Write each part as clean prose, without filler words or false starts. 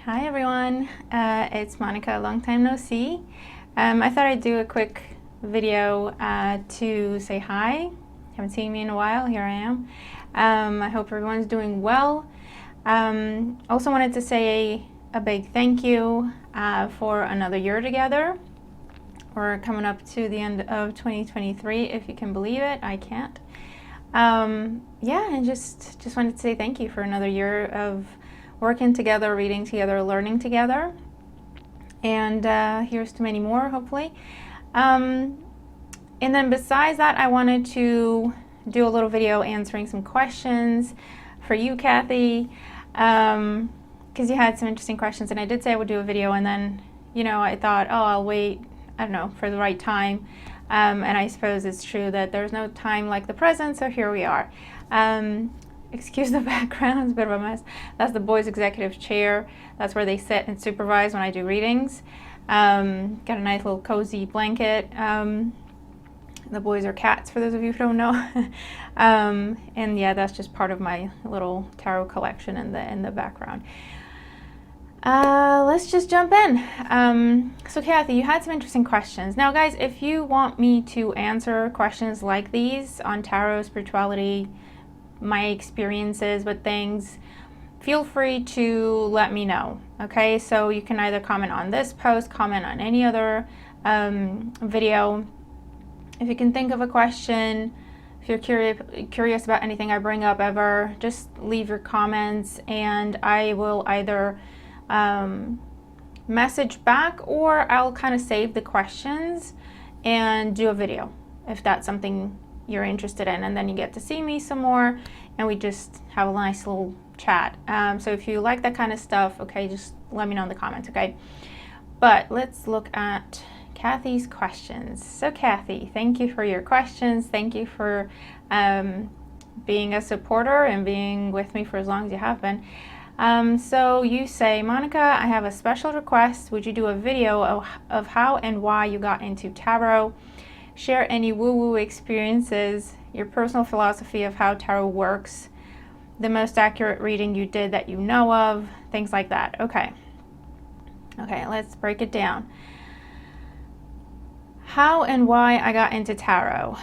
Hi everyone, it's Monica, long time no see. I thought I'd do a quick video to say hi. Haven't seen me in a while, here I am. I hope everyone's doing well. Also wanted to say a big thank you for another year together. We're coming up to the end of 2023, if you can believe it. I can't. Yeah, and just wanted to say thank you for another year of working together, reading together, learning together, and here's to many more, hopefully. And then besides that, I wanted to do a little video answering some questions for you, Cathy, because you had some interesting questions, and I did say I would do a video, and then, you know, I thought, oh, I'll wait, I don't know, for the right time. And I suppose it's true that there's no time like the present, so here we are. Excuse the background, it's a bit of a mess. That's the boys' executive chair. That's where they sit and supervise when I do readings. Got a nice little cozy blanket. The boys are cats, for those of you who don't know. And yeah, that's just part of my little tarot collection in the background. Let's just jump in. So Cathy, you had some interesting questions. Now guys, if you want me to answer questions like these on tarot, spirituality, my experiences with things, feel free to let me know. Okay, so you can either comment on this post, comment on any other video. If you can think of a question, if you're curious about anything I bring up ever, just leave your comments and I will either message back, or I'll kind of save the questions and do a video if that's something you're interested in, and then you get to see me some more and we just have a nice little chat. So if you like that kind of stuff, okay, just let me know in the comments, okay? But let's look at Cathy's questions. So Cathy, thank you for your questions. Thank you for being a supporter and being with me for as long as you have been. So you say, Monica, I have a special request. Would you do a video of how and why you got into tarot? Share any woo-woo experiences, your personal philosophy of how tarot works, the most accurate reading you did that you know of, things like that. Okay, let's break it down. How and why I got into tarot.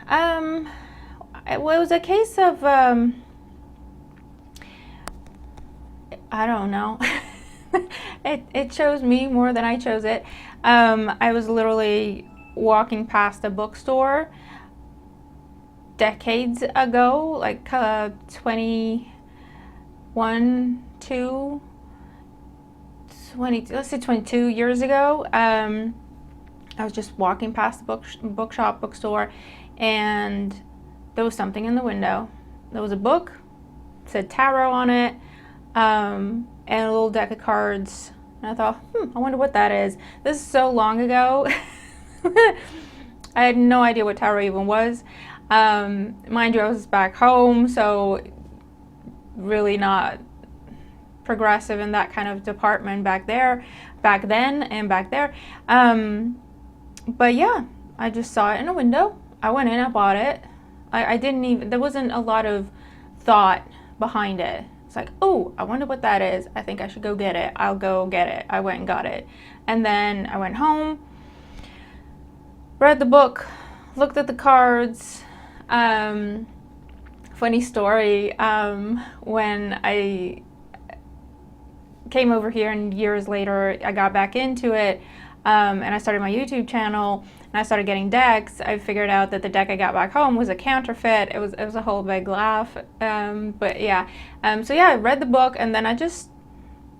It was a case of, I don't know. It chose me more than I chose it. I was literally walking past a bookstore decades ago, like 20, let's say 22 years ago. I was just walking past the bookstore, and there was something in the window. There was a book, it said tarot on it, and a little deck of cards. And I thought, I wonder what that is. This is so long ago. I had no idea what tarot even was. Mind you, I was back home, so really not progressive in that kind of department back then. But yeah, I just saw it in a window. I went in, I bought it. I didn't even, there wasn't a lot of thought behind it. It's like, oh, I wonder what that is. I think I should go get it. I'll go get it. I went and got it. And then I went home, read the book, looked at the cards. Funny story, when I came over here and years later I got back into it, and I started my YouTube channel and I started getting decks, I figured out that the deck I got back home was a counterfeit. It was a whole big laugh. But yeah, so yeah, I read the book and then I just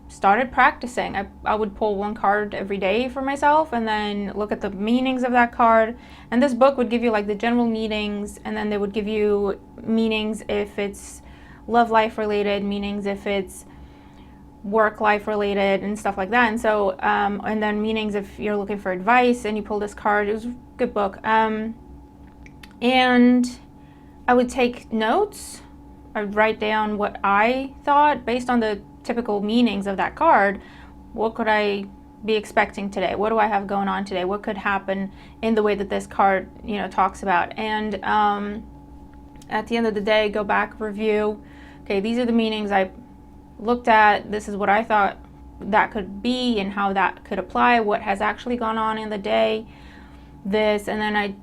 started practicing. I would pull one card every day for myself and then look at the meanings of that card. And this book would give you like the general meanings, and then they would give you meanings if it's love life related, meanings if it's work life related, and stuff like that. And so, and then meanings if you're looking for advice and you pull this card. It was a good book. And I would take notes. I'd write down what I thought based on the typical meanings of that card. What could I be expecting today? What do I have going on today? What could happen in the way that this card, you know, talks about? And at the end of the day, go back, review. Okay, these are the meanings I looked at. This is what I thought that could be and how that could apply, what has actually gone on in the day, this, and then I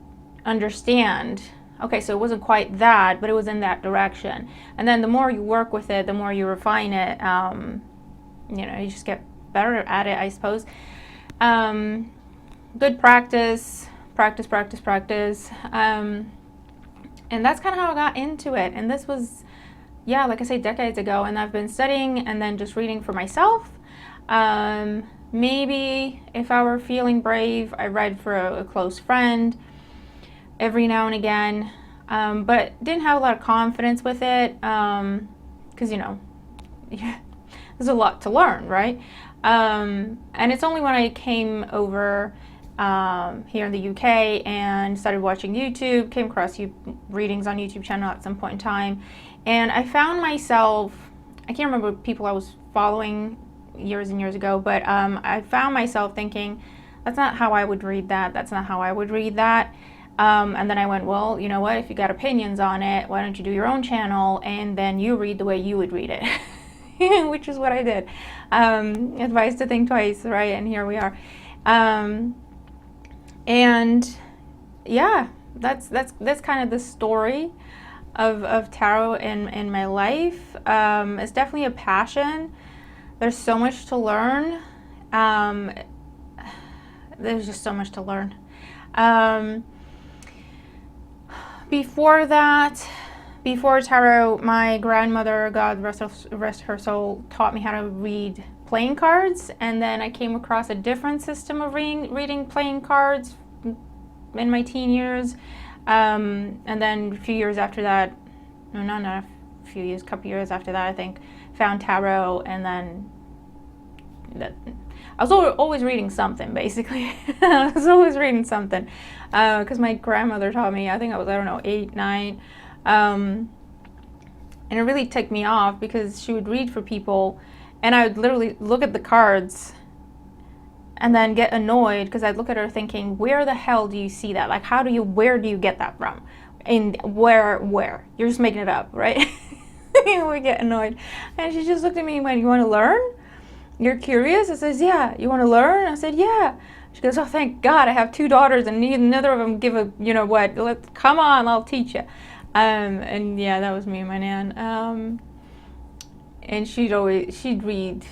understand, okay, so it wasn't quite that, but it was in that direction. And then the more you work with it, the more you refine it, you just get better at it, I suppose. Good practice. And that's kind of how I got into it. And this was, like I say, decades ago. And I've been studying and then just reading for myself. Maybe if I were feeling brave, I read for a close friend every now and again. But didn't have a lot of confidence with it. Because, there's a lot to learn, right? And it's only when I came over here in the UK and started watching YouTube, came across readings on YouTube channel at some point in time, and I found myself, I can't remember people I was following years and years ago, but I found myself thinking, that's not how I would read that, and then I went, well, you know what, if you got opinions on it, why don't you do your own channel and then you read the way you would read it. Which is what I did. Advice to think twice, right? And here we are. And yeah, that's kind of the story of tarot in my life. It's definitely a passion. There's so much to learn. There's just so much to learn. Before tarot, my grandmother, God rest her soul, taught me how to read playing cards, and then I came across a different system of reading playing cards in my teen years, and then a few years after that, not a few years, couple years after that, I think, found tarot, and then I was always reading something, basically. I was always reading something, because my grandmother taught me, I think I was, 8, 9, and it really ticked me off because she would read for people and I would literally look at the cards and then get annoyed because I'd look at her thinking, where the hell do you see that? Like, where do you get that from? And where? You're just making it up, right? We get annoyed. And she just looked at me and went, you want to learn? You're curious? I says, yeah. You want to learn? I said, yeah. She goes, oh, thank God, I have 2 daughters and neither of them give a, come on, I'll teach you. And yeah, that was me and my nan. And she'd read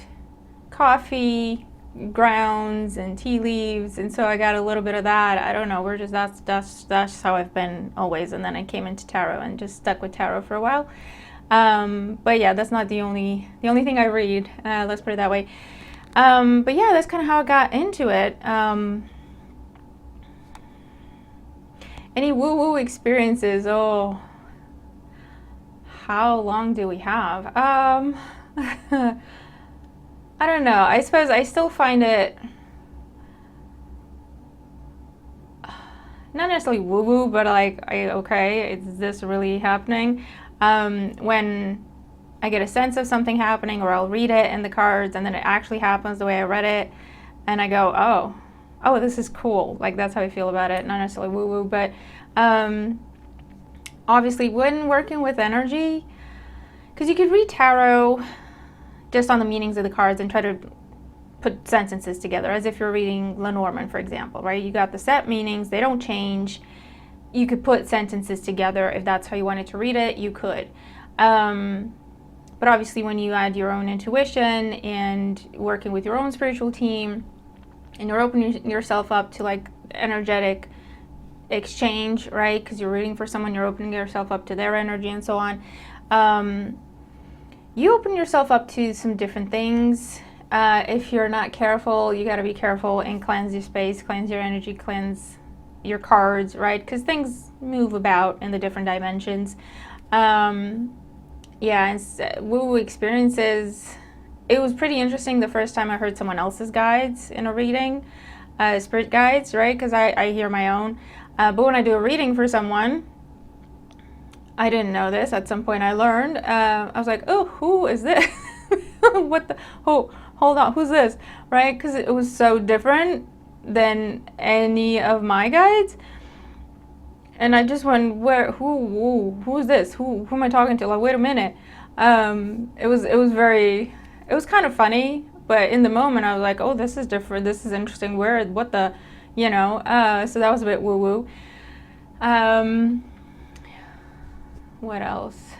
coffee grounds and tea leaves, and so I got a little bit of that. I don't know, that's how I've been always. And then I came into tarot and just stuck with tarot for a while. But yeah, that's not the only thing I read, let's put it that way. But yeah, that's kind of how I got into it. Any woo-woo experiences? Oh, how long do we have? I don't know. I suppose I still find it not necessarily woo-woo, but like, okay, is this really happening? When I get a sense of something happening, or I'll read it in the cards and then it actually happens the way I read it, and I go, oh, this is cool. Like, that's how I feel about it. Not necessarily woo-woo, but obviously when working with energy, because you could read tarot just on the meanings of the cards and try to put sentences together as if you're reading Lenormand, for example, right? You got the set meanings, they don't change. You could put sentences together if that's how you wanted to read it, you could. But obviously when you add your own intuition and working with your own spiritual team, and you're opening yourself up to like energetic exchange, right? Because you're reading for someone, you're opening yourself up to their energy and so on. You open yourself up to some different things. If you're not careful, you got to be careful and cleanse your space, cleanse your energy, cleanse your cards, right? Because things move about in the different dimensions. Yeah, and woo-woo experiences. It was pretty interesting the first time I heard someone else's guides in a reading, spirit guides, right? Because I hear my own. But when I do a reading for someone, I didn't know this. At some point I learned. I was like, oh, who is this? What the? Oh, hold on, who's this? Right? Because it was so different than any of my guides. And I just went, who is this? Who am I talking to? Like, wait a minute. It was kind of funny, But in the moment, I was like, oh, this is different. This is interesting. What the, so that was a bit woo-woo. What else?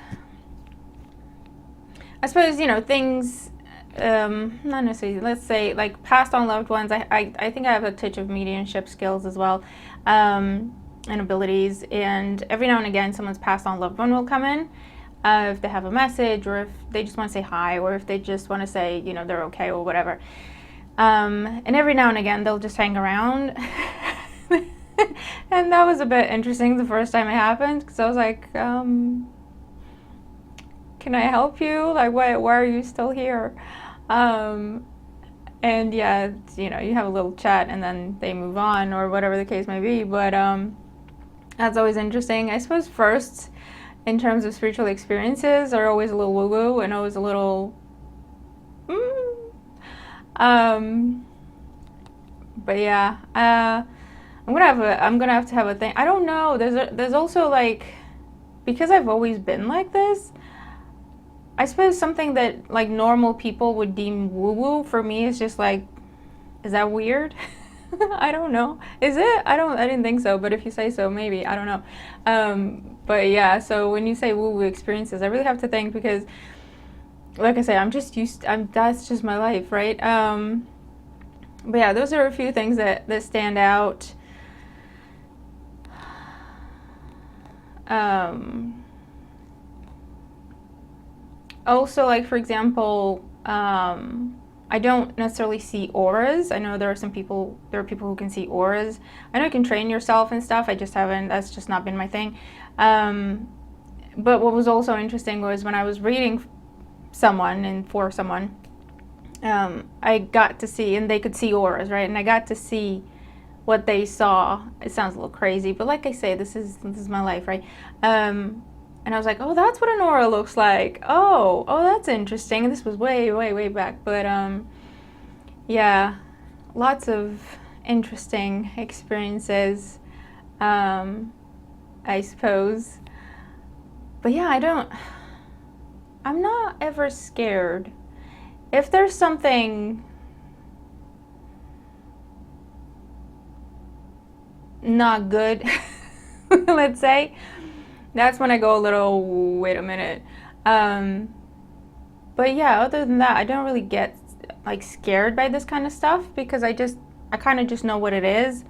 I suppose, things, not necessarily, let's say, like passed on loved ones. I think I have a touch of mediumship skills as well, and abilities. And every now and again, someone's passed on loved one will come in. If they have a message, or if they just want to say hi, or if they just want to say, they're okay or whatever. And every now and again, they'll just hang around. And that was a bit interesting the first time it happened, because I was like, can I help you? Like, why are you still here? And yeah, you have a little chat and then they move on, or whatever the case may be. But that's always interesting. I suppose first, in terms of spiritual experiences, are always a little woo-woo and always a little but yeah, I'm gonna have to have a thing. I don't know. There's also, like, because I've always been like this, I suppose something that like normal people would deem woo-woo, for me is just like, is that weird? I don't know. Is it? I didn't think so, but if you say so, maybe. I don't know. But yeah, so when you say woo-woo experiences, I really have to think, because like I say, that's just my life, right? But yeah, those are a few things that stand out. Also, like, for example, I don't necessarily see auras. I know there are people who can see auras. I know you can train yourself and stuff. I just haven't. That's just not been my thing. But what was also interesting was when I was reading someone and for someone, I got to see, and they could see auras, right? And I got to see what they saw. It sounds a little crazy, but like I say, this is my life, right? And I was like, oh, that's what an aura looks like. Oh, that's interesting. And this was way, way, way back. But yeah, lots of interesting experiences, I suppose. But yeah, I'm not ever scared. If there's something not good, let's say, that's when I go a little, wait a minute. But yeah, other than that, I don't really get like scared by this kind of stuff, because I kind of just know what it is.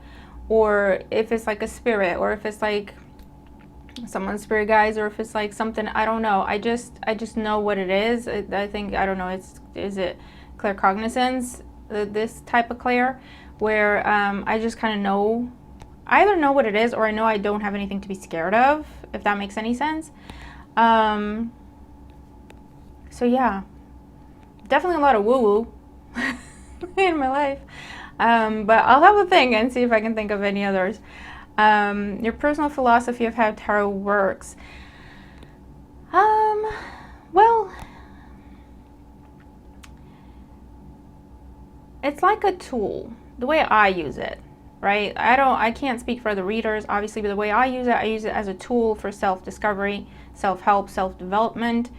Or if it's like a spirit, or if it's like someone's spirit guides, or if it's like something, I don't know. I just know what it is. I think, I don't know, is it claircognizance, this type of clair, where I just kind of know, I either know what it is, or I know I don't have anything to be scared of, if that makes any sense. So yeah, definitely a lot of woo-woo in my life. But I'll have a think and see if I can think of any others. Your personal philosophy of how tarot works. Well, it's like a tool, the way I use it, right? I can't speak for other readers, obviously, but the way I use it as a tool for self-discovery, self-help, self-development.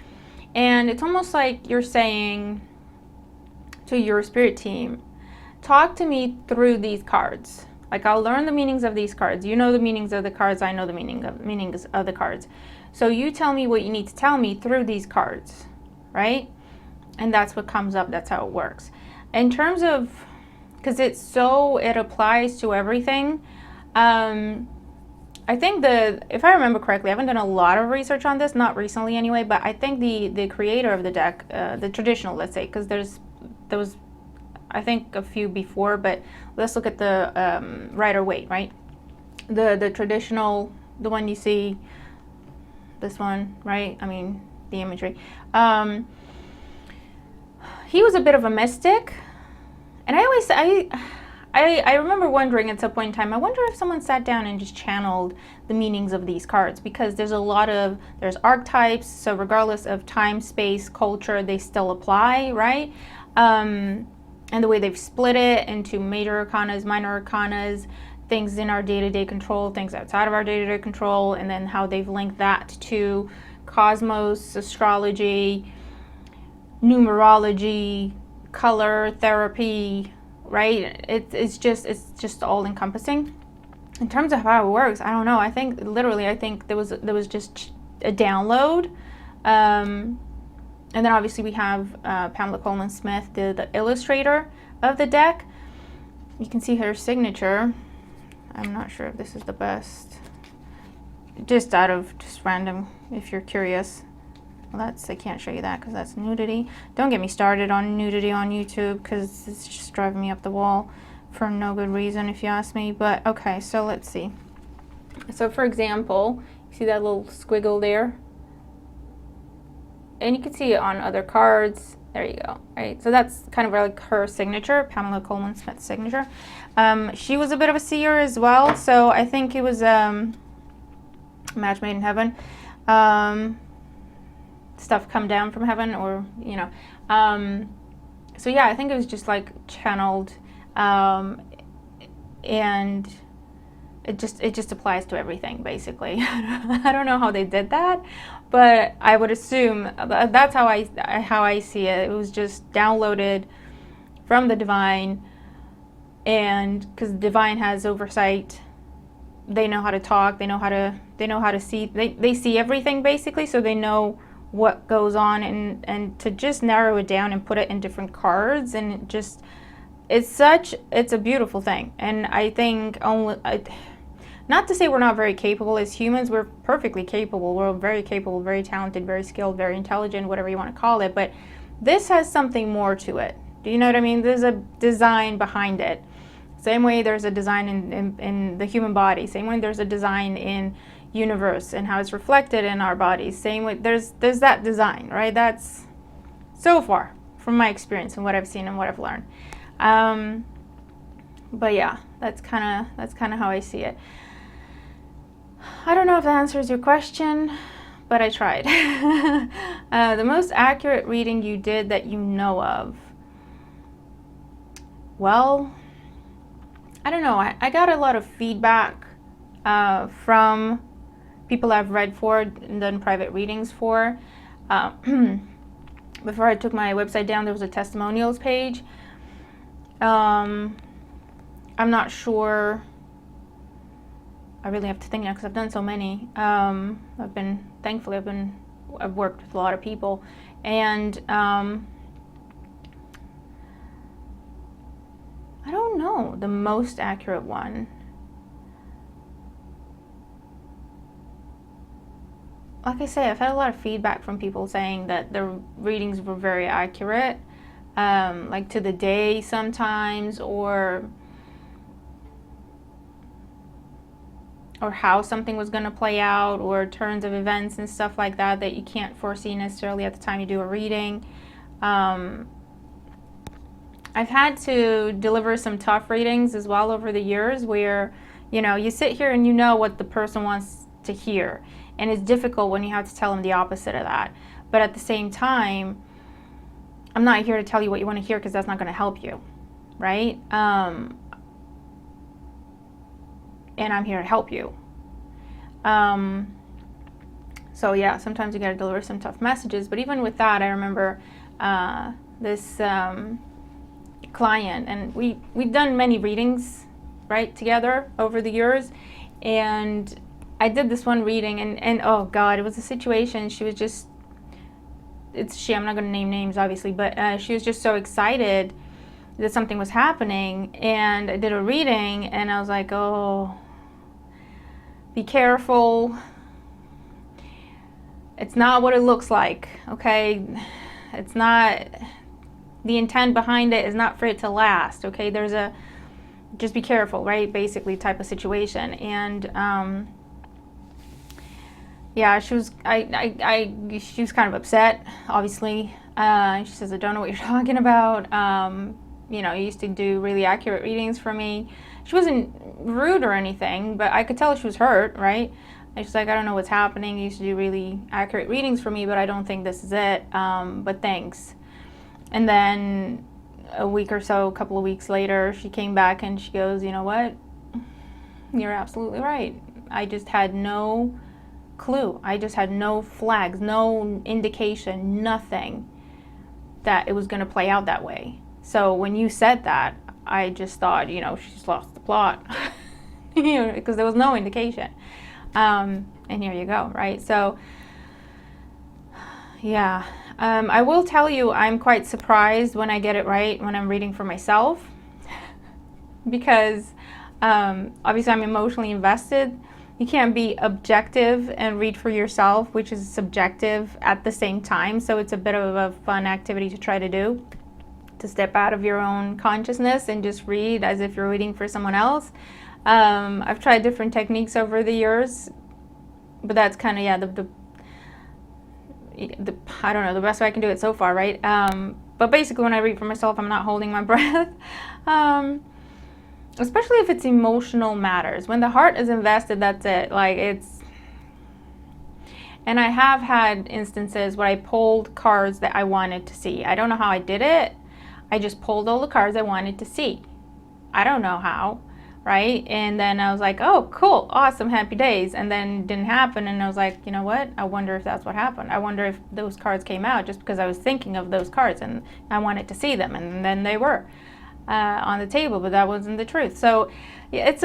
And it's almost like you're saying to your spirit team, talk to me through these cards. Like, I'll learn the meanings of these cards. You know the meanings of the cards. I know the meanings of the cards. So you tell me what you need to tell me through these cards, right? And that's what comes up. That's how it works. In terms of, because it applies to everything. I think if I remember correctly, I haven't done a lot of research on this, not recently anyway, but I think the creator of the deck, the traditional, let's say, because there was, I think, a few before, but let's look at the Rider-Waite, right? The traditional, the one you see, this one, right? I mean, the imagery. He was a bit of a mystic, and I remember wondering at some point in time, I wonder if someone sat down and just channeled the meanings of these cards, because there's archetypes, so regardless of time, space, culture, they still apply, right? And the way they've split it into major arcanas, minor arcanas, things in our day-to-day control, things outside of our day-to-day control, and then how they've linked that to cosmos, astrology, numerology, color therapy, right? It's just all encompassing. In terms of how it works, I don't know. I think there was just a download, and then obviously we have Pamela Coleman Smith, the illustrator of the deck. You can see her signature. I'm not sure if this is the best. Just random, if you're curious. Well, I can't show you that because that's nudity. Don't get me started on nudity on YouTube because it's just driving me up the wall for no good reason, if you ask me. But okay, so let's see. So for example, you see that little squiggle there? And you can see it on other cards. There you go, right? So that's kind of like her signature, Pamela Coleman Smith's signature. She was a bit of a seer as well, so I think it was match made in heaven. Stuff come down from heaven, or, you know. So yeah, I think it was just like channeled, and it just applies to everything, basically. I don't know how they did that, but I would assume that's how I see it. It was just downloaded from the divine, and because the divine has oversight, they know how to talk, they know how to see, they see everything, basically, so they know what goes on, and to just narrow it down and put it in different cards, and it's a beautiful thing. And I think not to say we're not very capable as humans, we're perfectly capable, we're very capable, very talented, very skilled, very intelligent, whatever you want to call it, but this has something more to it. Do you know what I mean? There's a design behind it. Same way there's a design in the human body, same way there's a design in universe and how it's reflected in our bodies, same way there's that design, right? That's so far from my experience and what I've seen and what I've learned. But yeah, that's kind of how I see it. I don't know if that answers your question, but I tried. The most accurate reading you did that you know of? Well, I don't know. I got a lot of feedback from people I've read for and done private readings for. Before I took my website down, there was a testimonials page. I'm not sure. I really have to think now because I've done so many. Thankfully I've worked with a lot of people, and I don't know the most accurate one. Like I say, I've had a lot of feedback from people saying that the readings were very accurate, like to the day sometimes, or how something was going to play out, or turns of events and stuff like that you can't foresee necessarily at the time you do a reading. I've had to deliver some tough readings as well over the years, where, you know, you sit here and you know what the person wants to hear, and it's difficult when you have to tell them the opposite of that. But at the same time, I'm not here to tell you what you want to hear, because that's not going to help you, right? And I'm here to help you. So yeah, sometimes you got to deliver some tough messages. But even with that, I remember this client, and we've done many readings, right, together over the years. And I did this one reading, and oh God, it was a situation. She was just, I'm not going to name names, obviously, but she was just so excited that something was happening. And I did a reading, and I was like, oh, be careful. It's not what it looks like, okay? It's not, the intent behind it is not for it to last, okay? There's just be careful, right? Basically type of situation. And yeah, she was kind of upset, obviously. She says, I don't know what you're talking about. You know, you used to do really accurate readings for me. She wasn't rude or anything, but I could tell she was hurt, right? And she's like, I don't know what's happening. You used to do really accurate readings for me, but I don't think this is it. But thanks. And then a week or so, a couple of weeks later, she came back and she goes, you know what? You're absolutely right. I just had no clue. I just had no flags, no indication, nothing that it was going to play out that way. So when you said that, I just thought, you know, she's lost the plot, you know, because there was no indication. And here you go, right? So, yeah. I will tell you, I'm quite surprised when I get it right when I'm reading for myself, because obviously I'm emotionally invested. You can't be objective and read for yourself, which is subjective at the same time. So it's a bit of a fun activity to try to do, to step out of your own consciousness and just read as if you're reading for someone else. I've tried different techniques over the years, but that's kind of, yeah, the I don't know, the best way I can do it so far, right? But basically when I read for myself, I'm not holding my breath. Especially if it's emotional matters. When the heart is invested, that's it. Like, it's... And I have had instances where I pulled cards that I wanted to see. I don't know how I did it. I just pulled all the cards I wanted to see. I don't know how, right? And then I was like, oh, cool, awesome, happy days. And then it didn't happen. And I was like, you know what? I wonder if that's what happened. I wonder if those cards came out just because I was thinking of those cards and I wanted to see them. And then they were on the table, but that wasn't the truth. So yeah, it's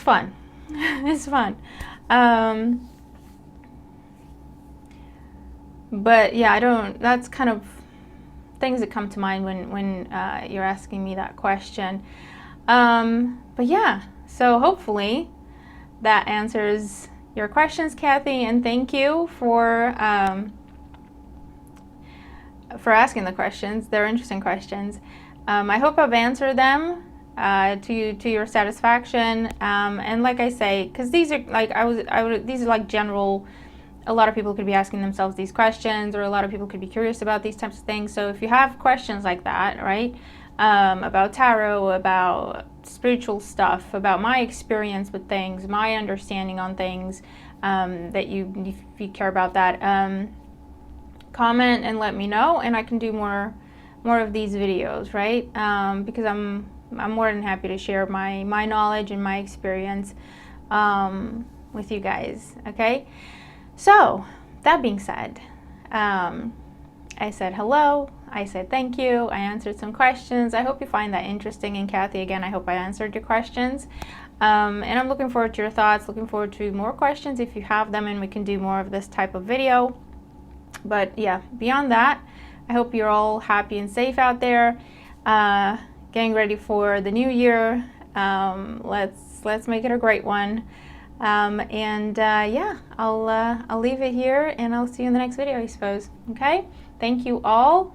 fun. It's fun. But yeah, that's kind of things that come to mind when you're asking me that question. But yeah, so hopefully that answers your questions, Cathy, and thank you for asking the questions. They're interesting questions. I hope I've answered them to your satisfaction. And like I say, because these are like these are like general. A lot of people could be asking themselves these questions, or a lot of people could be curious about these types of things. So if you have questions like that, right, about tarot, about spiritual stuff, about my experience with things, my understanding on things, that if you care about that, comment and let me know, and I can do more of these videos, right? Because I'm more than happy to share my knowledge and my experience with you guys. Okay. So, that being said, I said hello, I said thank you, I answered some questions. I hope you find that interesting. And Cathy, again, I hope I answered your questions. And I'm looking forward to your thoughts, looking forward to more questions if you have them, and we can do more of this type of video. But yeah, beyond that, I hope you're all happy and safe out there, getting ready for the new year. Let's make it a great one. Yeah, I'll leave it here, and I'll see you in the next video, I suppose. Okay? Thank you all.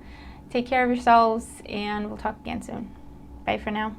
Take care of yourselves, and we'll talk again soon. Bye for now.